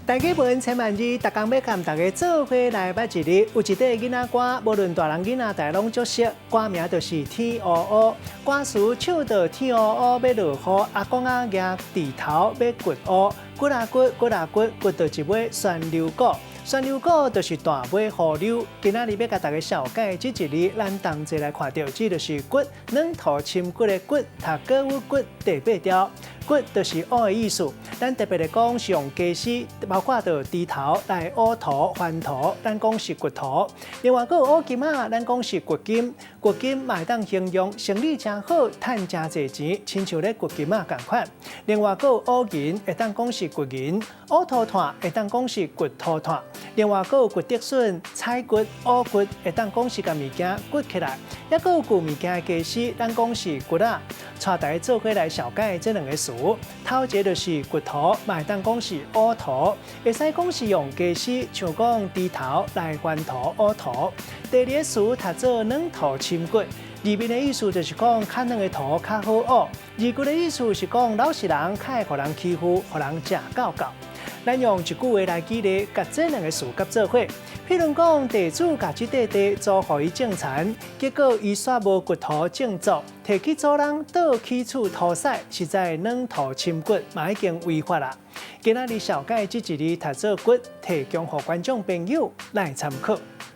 大家本千万字，逐工要跟大家做伙来捌一日。有一块囡仔歌，无论大人囡仔，大家拢足熟。歌名就是天乌乌，歌词唱到天乌乌要落雨，阿公仔举地头要掘乌，掘啊掘，掘啊掘，掘到一尾旋流谷。旋流谷就是大尾河流。今仔日要甲大家小解这一日，咱同齐来看到，这就是掘，软土深掘的掘，读歌舞掘第八条。掘就是乌的意思，咱特别来讲是用家私，包括到猪头来乌土、翻土，咱讲是掘土。另外，还有乌金仔，咱讲是掘金。掘金嘛会当形容生意真好，赚真侪钱，亲像咧掘金仔同款。另外，还有乌银，会当讲是掘银；乌土炭会当讲是掘土炭。另外，还有掘竹笋、菜掘、乌掘，会当讲是甲物件掘起来。也还有旧物件的家私，咱讲是掘仔。带大家做伙来小解这两个词。头一个就是掘土，嘛会当讲是乌土，会使讲是用家私，像讲猪头来翻土、乌土。第二个词读做软土深掘，字面的意思就是讲较软的土较好学，字句的意思是讲老实人较会互人欺负，互人食够够。咱用一句话来举例，甲这两个词合做伙。譬如讲，地主甲这块地租予伊种田，结果伊煞无掘土种作，摕去租人倒起厝土屎，实在软土深掘，嘛已经违法啦。今仔日小解这一日读做掘，提供予观众朋友来参考。